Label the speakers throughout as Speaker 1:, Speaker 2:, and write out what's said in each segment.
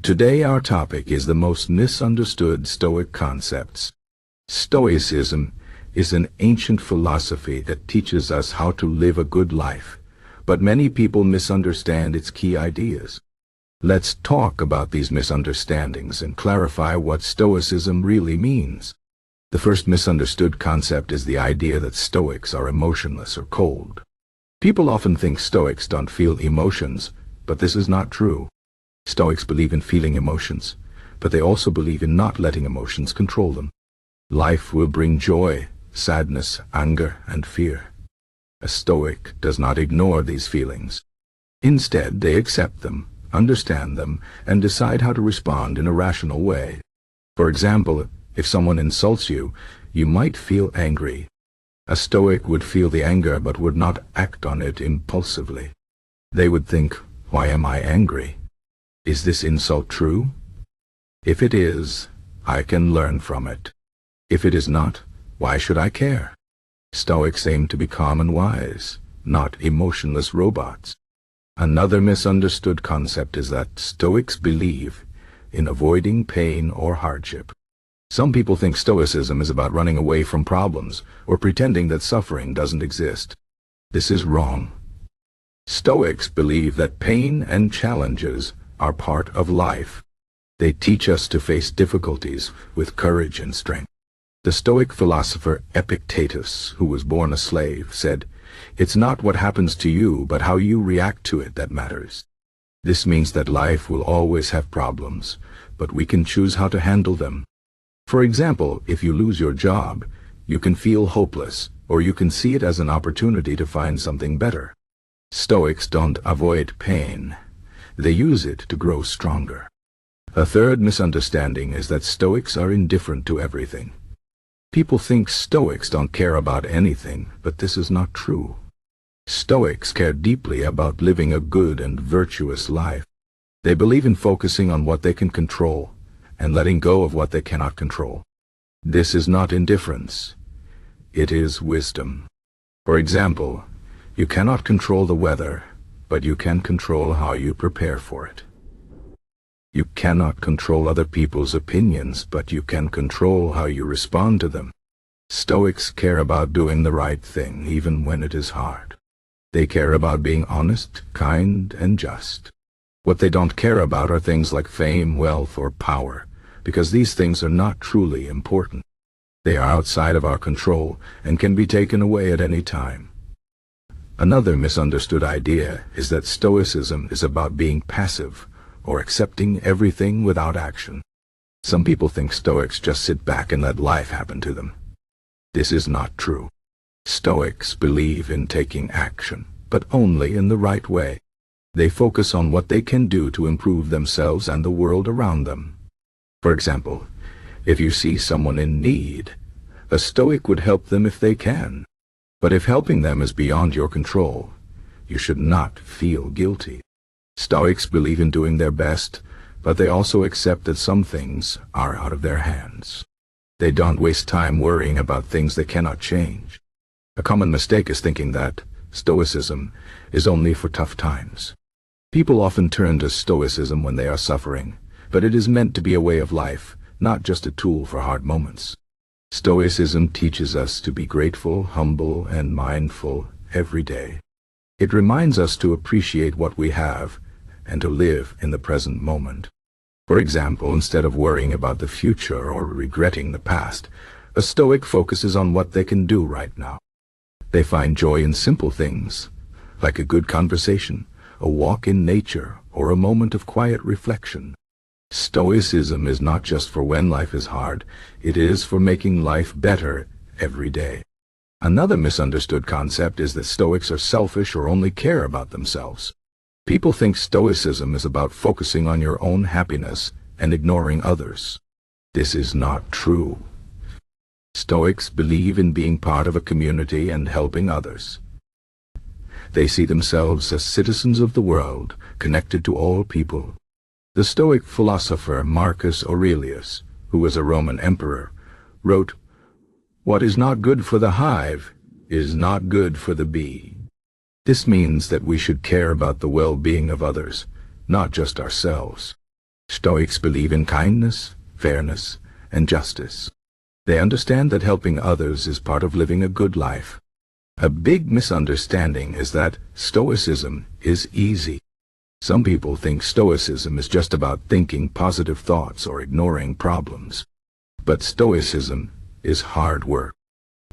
Speaker 1: Today our topic is the most misunderstood Stoic concepts. Stoicism is an ancient philosophy that teaches us how to live a good life, but many people misunderstand its key ideas. Let's talk about these misunderstandings and clarify what Stoicism really means. The first misunderstood concept is the idea that Stoics are emotionless or cold. People often think Stoics don't feel emotions, but this is not true. Stoics believe in feeling emotions, but they also believe in not letting emotions control them. Life will bring joy, sadness, anger, and fear. A Stoic does not ignore these feelings. Instead, they accept them, understand them, and decide how to respond in a rational way. For example, if someone insults you, you might feel angry. A Stoic would feel the anger but would not act on it impulsively. They would think, "Why am I angry? Is this insult true? If it is, I can learn from it. If it is not, why should I care?" Stoics aim to be calm and wise, not emotionless robots. Another misunderstood concept is that Stoics believe in avoiding pain or hardship. Some people think Stoicism is about running away from problems or pretending that suffering doesn't exist. This is wrong. Stoics believe that pain and challenges are part of life. They teach us to face difficulties with courage and strength. The Stoic philosopher Epictetus, who was born a slave, said, "It's not what happens to you, but how you react to it that matters." This means that life will always have problems, but we can choose how to handle them. For example, if you lose your job, you can feel hopeless, or you can see it as an opportunity to find something better. Stoics don't avoid pain. They use it to grow stronger. A third misunderstanding is that Stoics are indifferent to everything. People think Stoics don't care about anything, but this is not true. Stoics care deeply about living a good and virtuous life. They believe in focusing on what they can control and letting go of what they cannot control. This is not indifference. It is wisdom. For example, you cannot control the weather, but you can control how you prepare for it. You cannot control other people's opinions, but you can control how you respond to them. Stoics care about doing the right thing, even when it is hard. They care about being honest, kind, and just. What they don't care about are things like fame, wealth, or power, because these things are not truly important. They are outside of our control and can be taken away at any time. Another misunderstood idea is that Stoicism is about being passive or accepting everything without action. Some people think Stoics just sit back and let life happen to them. This is not true. Stoics believe in taking action, but only in the right way. They focus on what they can do to improve themselves and the world around them. For example, if you see someone in need, a Stoic would help them if they can. But if helping them is beyond your control, you should not feel guilty. Stoics believe in doing their best, but they also accept that some things are out of their hands. They don't waste time worrying about things they cannot change. A common mistake is thinking that Stoicism is only for tough times. People often turn to Stoicism when they are suffering, but it is meant to be a way of life, not just a tool for hard moments. Stoicism teaches us to be grateful, humble, and mindful every day. It reminds us to appreciate what we have and to live in the present moment. For example, instead of worrying about the future or regretting the past, a Stoic focuses on what they can do right now. They find joy in simple things, like a good conversation, a walk in nature, or a moment of quiet reflection. Stoicism is not just for when life is hard, it is for making life better every day. Another misunderstood concept is that Stoics are selfish or only care about themselves. People think Stoicism is about focusing on your own happiness and ignoring others. This is not true. Stoics believe in being part of a community and helping others. They see themselves as citizens of the world, connected to all people. The Stoic philosopher Marcus Aurelius, who was a Roman emperor, wrote, "What is not good for the hive is not good for the bee." This means that we should care about the well-being of others, not just ourselves. Stoics believe in kindness, fairness, and justice. They understand that helping others is part of living a good life. A big misunderstanding is that Stoicism is easy. Some people think Stoicism is just about thinking positive thoughts or ignoring problems. But Stoicism is hard work.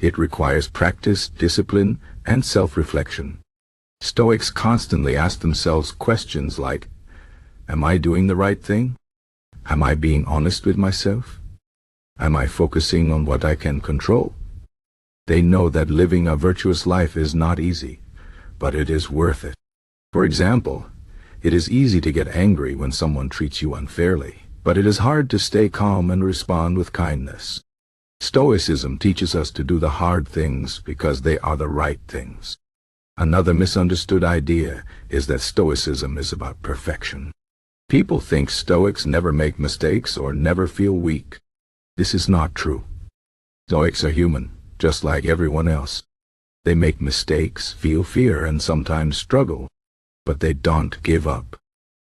Speaker 1: It requires practice, discipline, and self-reflection. Stoics constantly ask themselves questions like, am I doing the right thing? Am I being honest with myself? Am I focusing on what I can control? They know that living a virtuous life is not easy, but it is worth it. For example, it is easy to get angry when someone treats you unfairly, but it is hard to stay calm and respond with kindness. Stoicism teaches us to do the hard things because they are the right things. Another misunderstood idea is that Stoicism is about perfection. People think Stoics never make mistakes or never feel weak. This is not true. Stoics are human, just like everyone else. They make mistakes, feel fear, and sometimes struggle, but they don't give up.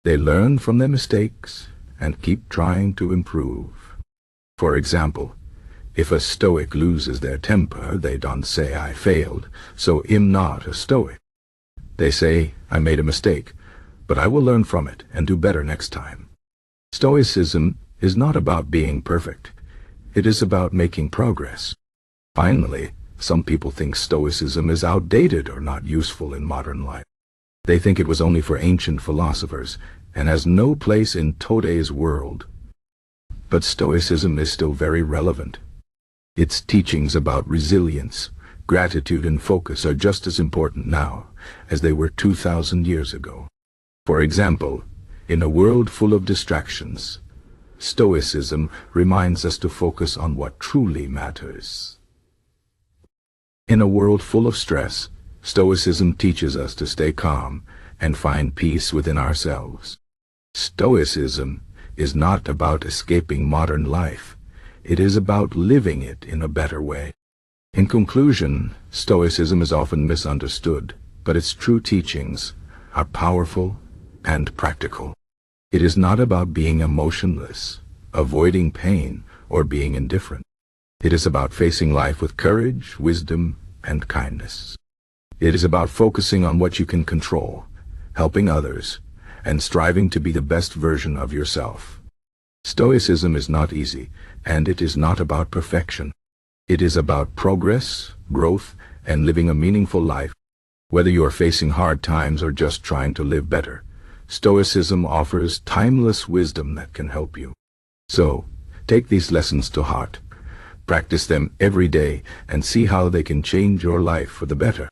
Speaker 1: They learn from their mistakes and keep trying to improve. For example, if a Stoic loses their temper, they don't say, I failed, so I'm not a Stoic. They say, I made a mistake, but I will learn from it and do better next time. Stoicism is not about being perfect. It is about making progress. Finally, some people think Stoicism is outdated or not useful in modern life. They think it was only for ancient philosophers and has no place in today's world. But Stoicism is still very relevant. Its teachings about resilience, gratitude, and focus are just as important now as they were 2,000 years ago. For example, in a world full of distractions, Stoicism reminds us to focus on what truly matters. In a world full of stress, Stoicism teaches us to stay calm and find peace within ourselves. Stoicism is not about escaping modern life. It is about living it in a better way. In conclusion, Stoicism is often misunderstood, but its true teachings are powerful and practical. It is not about being emotionless, avoiding pain, or being indifferent. It is about facing life with courage, wisdom, and kindness. It is about focusing on what you can control, helping others, and striving to be the best version of yourself. Stoicism is not easy, and it is not about perfection. It is about progress, growth, and living a meaningful life. Whether you are facing hard times or just trying to live better, Stoicism offers timeless wisdom that can help you. So, take these lessons to heart, practice them every day, and see how they can change your life for the better.